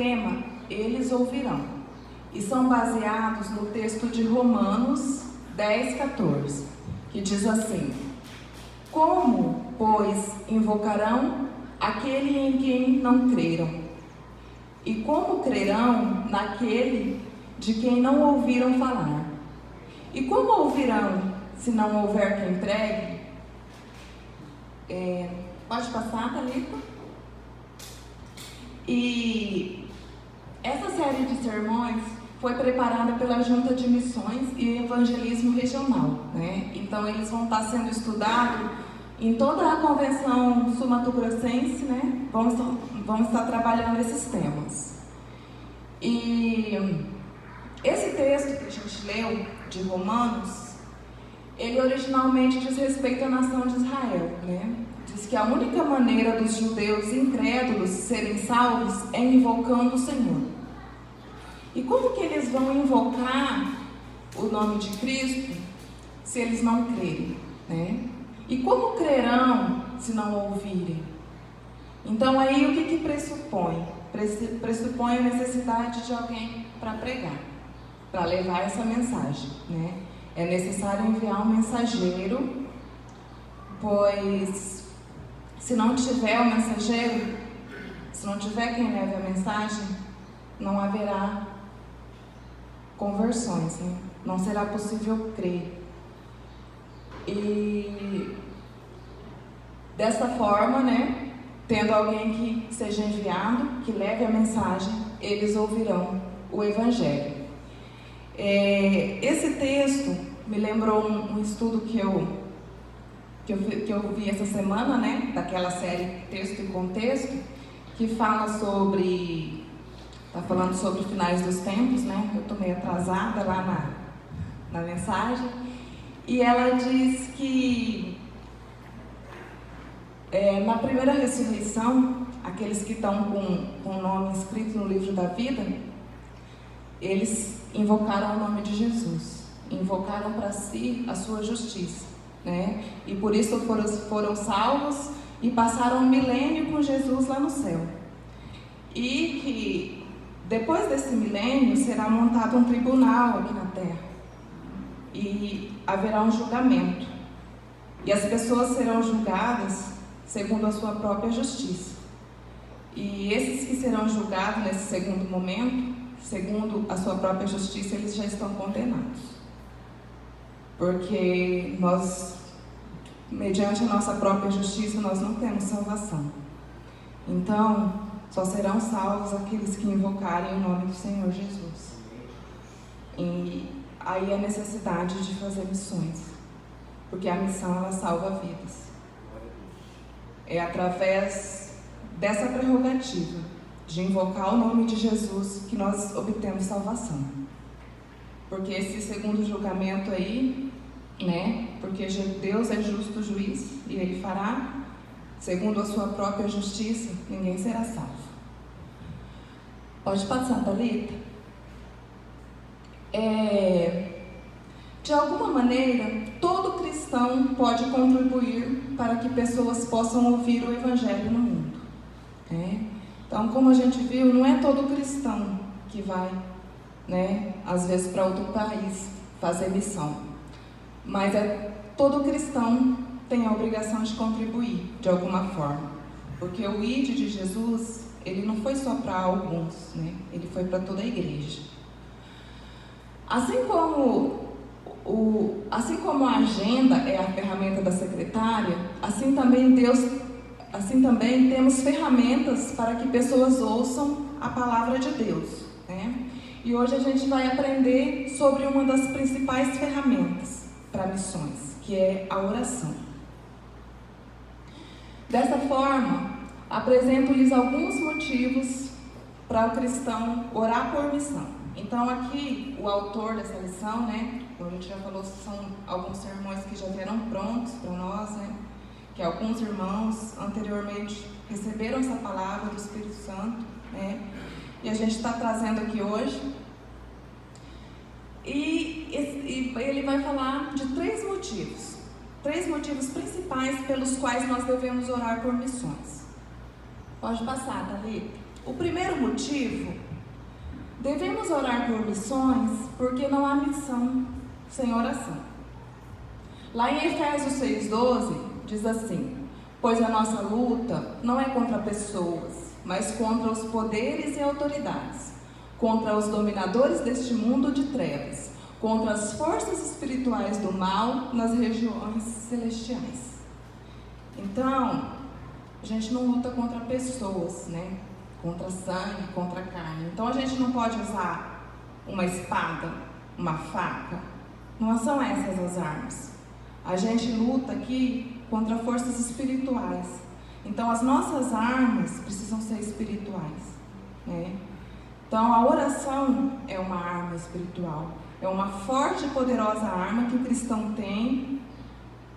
tema eles ouvirão, e são baseados no texto de Romanos 10:14, que diz assim: como, pois, invocarão aquele em quem não creram? E como crerão naquele de quem não ouviram falar? E como ouvirão se não houver quem pregue? Pode passar, Thalita? E essa série de sermões foi preparada pela Junta de Missões e Evangelismo Regional, né? Então eles vão estar sendo estudados em toda a convenção sul-mato-grossense, né? Vamos estar trabalhando esses temas. E esse texto que a gente leu, de Romanos, ele originalmente diz respeito à nação de Israel, né? Diz que a única maneira dos judeus incrédulos serem salvos é invocando o Senhor. E como que eles vão invocar o nome de Cristo se eles não crerem, né? E como crerão se não ouvirem? Então aí o que pressupõe? Pressupõe a necessidade de alguém para pregar, para levar essa mensagem, né? É necessário enviar um mensageiro, pois se não tiver o mensageiro, se não tiver quem leve a mensagem, não haverá conversões, né? Não será possível crer. E dessa forma, né, tendo alguém que seja enviado, que leve a mensagem, eles ouvirão o Evangelho. Esse texto me lembrou um estudo que eu vi essa semana, né, daquela série Texto e Contexto, que fala sobre, está falando sobre finais dos tempos, né? Eu estou meio atrasada lá na mensagem, e ela diz que na primeira ressurreição, aqueles que estão com o nome escrito no livro da vida, eles invocaram o nome de Jesus, invocaram para si a sua justiça, né? E por isso foram salvos e passaram um milênio com Jesus lá no céu. E que depois desse milênio será montado um tribunal aqui na terra e haverá um julgamento, e as pessoas serão julgadas segundo a sua própria justiça. E esses que serão julgados nesse segundo momento, segundo a sua própria justiça, eles já estão condenados, porque nós, mediante a nossa própria justiça, nós não temos salvação. Então, só serão salvos aqueles que invocarem o nome do Senhor Jesus. E aí a necessidade de fazer missões, porque a missão, ela salva vidas. É através dessa prerrogativa de invocar o nome de Jesus que nós obtemos salvação. Porque esse segundo julgamento aí, né? Porque Deus é justo juiz e Ele fará segundo a sua própria justiça, ninguém será salvo. Pode passar, Thalita? De alguma maneira, todo cristão pode contribuir para que pessoas possam ouvir o Evangelho no mundo. Então, como a gente viu, não é todo cristão que vai, né, às vezes para outro país fazer missão, mas todo cristão tem a obrigação de contribuir de alguma forma, porque o ID de Jesus, ele não foi só para alguns, né? Ele foi para toda a igreja. Assim como a agenda é a ferramenta da secretária, assim também temos ferramentas para que pessoas ouçam a palavra de Deus, né? E hoje a gente vai aprender sobre uma das principais ferramentas para missões, que é a oração. Dessa forma, apresento-lhes alguns motivos para o cristão orar por missão. Então aqui, o autor dessa lição, né, como a gente já falou, são alguns sermões que já vieram prontos para nós, né, que alguns irmãos anteriormente receberam essa palavra do Espírito Santo, né, e a gente está trazendo aqui hoje. E ele vai falar de três motivos principais pelos quais nós devemos orar por missões. Pode passar, Thalita. O primeiro motivo, devemos orar por missões porque não há missão sem oração. Lá em Efésios 6,12, diz assim: pois a nossa luta não é contra pessoas, mas contra os poderes e autoridades, contra os dominadores deste mundo de trevas, contra as forças espirituais do mal nas regiões celestiais. Então, a gente não luta contra pessoas, né? Contra sangue, contra carne. Então a gente não pode usar uma espada, uma faca. Não são essas as armas. A gente luta aqui contra forças espirituais. Então as nossas armas precisam ser espirituais, né? Então a oração é uma arma espiritual. É uma forte e poderosa arma que o cristão tem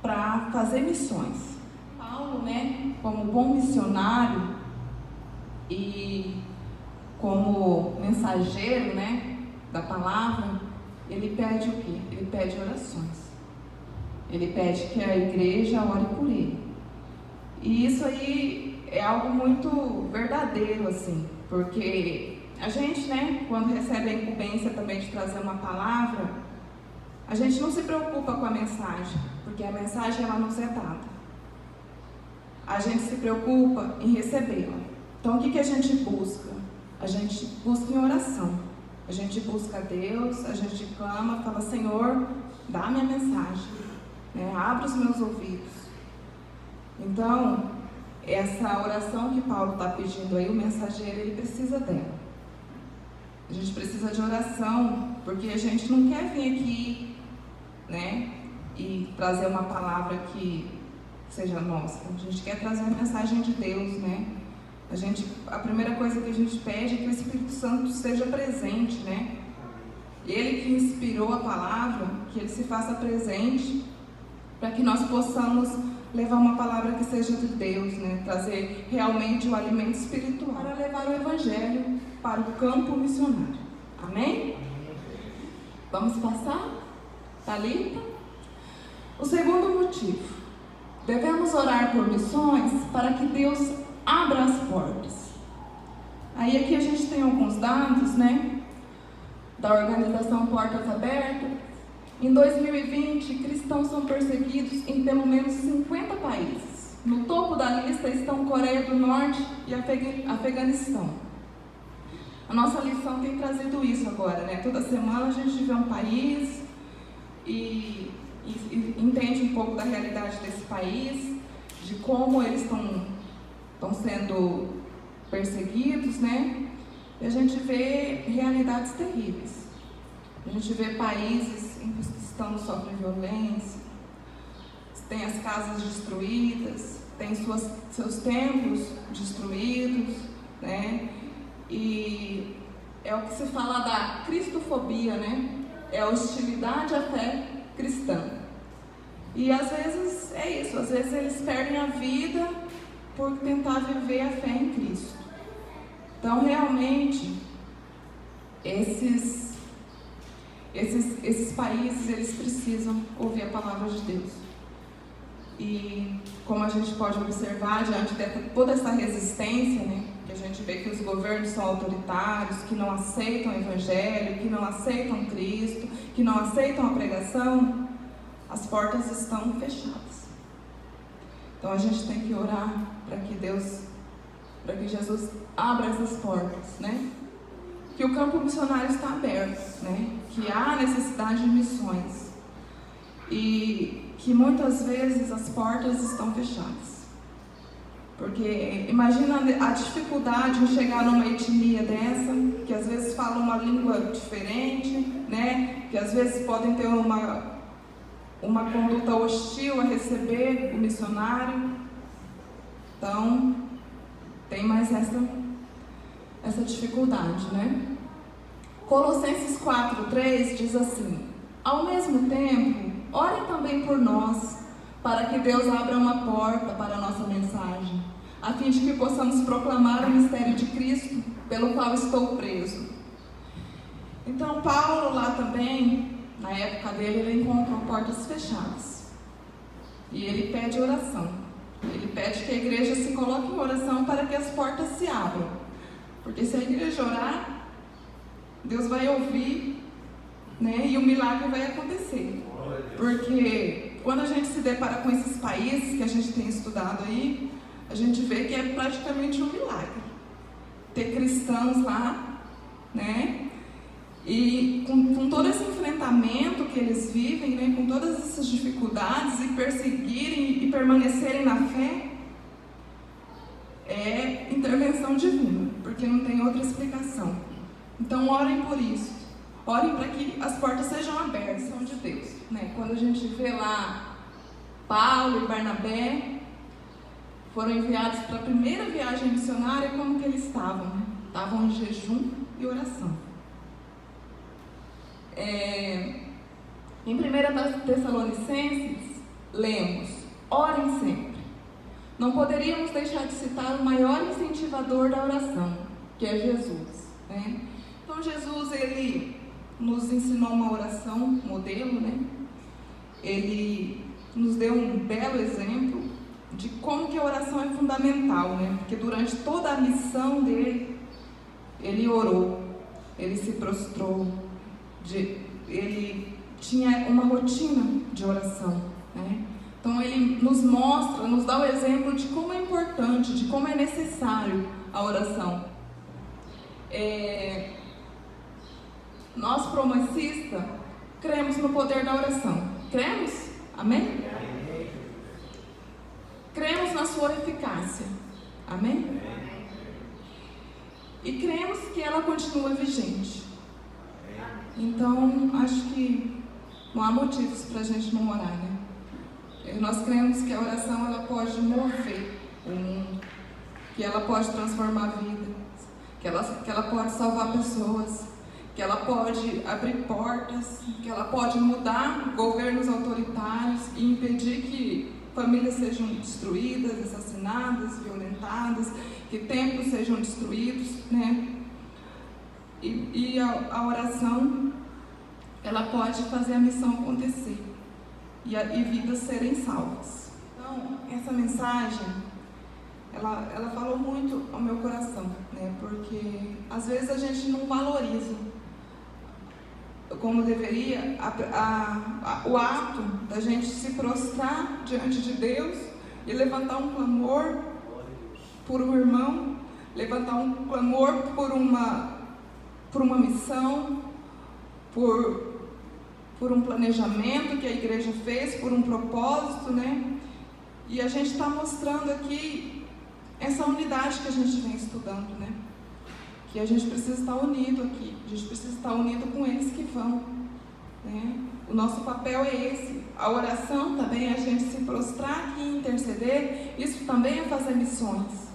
para fazer missões. Paulo, né, como bom missionário e como mensageiro, né, da palavra, ele pede o quê? Ele pede orações. Ele pede que a igreja ore por ele. E isso aí é algo muito verdadeiro, assim, porque a gente, né, quando recebe a incumbência também de trazer uma palavra, a gente não se preocupa com a mensagem, porque a mensagem ela nos é dada. A gente se preocupa em recebê-la. Então o que a gente busca? A gente busca em oração. A gente busca a Deus, a gente clama, fala: Senhor, dá a minha mensagem, né? Abre os meus ouvidos. Então, essa oração que Paulo está pedindo aí, o mensageiro, ele precisa dela. A gente precisa de oração, porque a gente não quer vir aqui, né, e trazer uma palavra que seja nossa. A gente quer trazer a mensagem de Deus, né? A primeira coisa que a gente pede é que o Espírito Santo esteja presente, né? Ele que inspirou a palavra, que ele se faça presente, para que nós possamos levar uma palavra que seja de Deus, né? Trazer realmente o alimento espiritual para levar o Evangelho para o campo missionário. Amém? Vamos passar? Thalita? O segundo motivo. Devemos orar por missões para que Deus abra as portas. Aí aqui a gente tem alguns dados, né, da organização Portas Abertas. Em 2020, cristãos são perseguidos em pelo menos 50 países. No topo da lista estão Coreia do Norte e Afeganistão. A nossa lição tem trazido isso agora, né? Toda semana a gente vê um país e entende um pouco da realidade desse país, de como eles estão sendo perseguidos, né? E a gente vê realidades terríveis. A gente vê países em que os cristãos sofrem violência, tem as casas destruídas, tem seus templos destruídos, né? E é o que se fala da cristofobia, né? É a hostilidade à fé cristã. E às vezes é isso, às vezes eles perdem a vida por tentar viver a fé em Cristo. Então realmente esses países, eles precisam ouvir a palavra de Deus. E como a gente pode observar diante de toda essa resistência, né, que a gente vê que os governos são autoritários, que não aceitam o Evangelho, que não aceitam Cristo, que não aceitam a pregação, as portas estão fechadas. Então a gente tem que orar para que Jesus abra essas portas, né? Que o campo missionário está aberto, né? Que há necessidade de missões e que muitas vezes as portas estão fechadas. Porque imagina a dificuldade de chegar numa etnia dessa, que às vezes fala uma língua diferente, né? Que às vezes podem ter uma conduta hostil a receber o missionário. Então, tem mais essa dificuldade, né? Colossenses 4:3 diz assim: ao mesmo tempo, orem também por nós, para que Deus abra uma porta para a nossa mensagem, a fim de que possamos proclamar o mistério de Cristo, pelo qual estou preso. Então, Paulo lá também, na época dele, ele encontrou portas fechadas. E ele pede oração. Ele pede que a igreja se coloque em oração para que as portas se abram. Porque se a igreja orar, Deus vai ouvir, né? E o milagre vai acontecer. Porque quando a gente se depara com esses países que a gente tem estudado aí, a gente vê que é praticamente um milagre ter cristãos lá, né? E com todo esse enfrentamento que eles vivem, né? Com todas essas dificuldades, e perseguirem e permanecerem na fé, é intervenção divina, porque não tem outra explicação. Então orem por isso, orem para que as portas sejam abertas, são de Deus, né? Quando a gente vê lá Paulo e Barnabé foram enviados para a primeira viagem missionária, como que eles estavam? Né? Estavam em jejum e oração. Em 1 Tessalonicenses, lemos: orem sempre. Não poderíamos deixar de citar o maior incentivador da oração, que é Jesus, né? Então Jesus, ele nos ensinou uma oração modelo, né? Ele nos deu um belo exemplo de como que a oração é fundamental, né? Porque durante toda a missão dele, ele orou, ele se prostrou, ele tinha uma rotina de oração, né? Então ele nos mostra, nos dá o exemplo de como é importante, de como é necessário a oração. Nós, promacistas, cremos no poder da oração. Cremos? Amém? Cremos na sua eficácia. Amém? E cremos que ela continua vigente. Então, acho que não há motivos para a gente não orar, né? Nós cremos que a oração, ela pode mover o mundo, que ela pode transformar vidas, que ela pode salvar pessoas, que ela pode abrir portas, que ela pode mudar governos autoritários e impedir que famílias sejam destruídas, assassinadas, violentadas, que templos sejam destruídos, né? E a oração, ela pode fazer a missão acontecer e vidas serem salvas. Então, essa mensagem, ela falou muito ao meu coração, né? Porque às vezes a gente não valoriza como deveria o ato da gente se prostrar diante de Deus e levantar um clamor por um irmão, levantar um clamor por uma missão, por um planejamento que a igreja fez, por um propósito, né? E a gente está mostrando aqui essa unidade que a gente vem estudando, né? Que a gente precisa estar unido aqui, a gente precisa estar unido com eles que vão, né? O nosso papel é esse. A oração também é a gente se prostrar aqui e interceder. Isso também é fazer missões,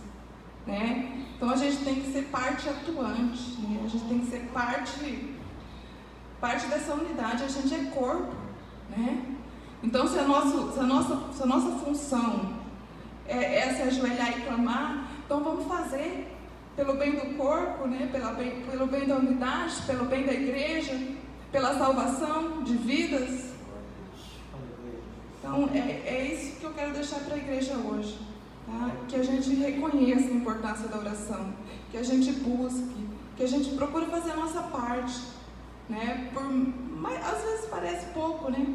né? Então a gente tem que ser parte atuante, né? A gente tem que ser parte dessa unidade. A gente é corpo, né? Então se a nossa função é se ajoelhar e clamar, então vamos fazer pelo bem do corpo, né? Pelo bem da unidade, pelo bem da igreja, pela salvação de vidas. Então é isso que eu quero deixar para a igreja hoje, tá? Que a gente reconheça a importância da oração, que a gente busque, que a gente procure fazer a nossa parte, né? Às vezes parece pouco, né?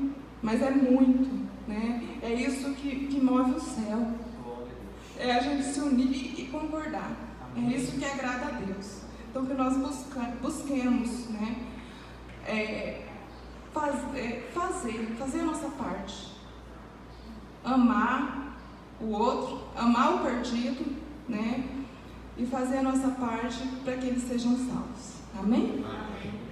Mas é muito, né? É isso que move o céu. É a gente se unir e concordar. É isso que agrada a Deus. Então que nós busquemos, né? Fazer a nossa parte. Amar o outro, amar o perdido, né? E fazer a nossa parte para que eles sejam salvos. Amém? Amém.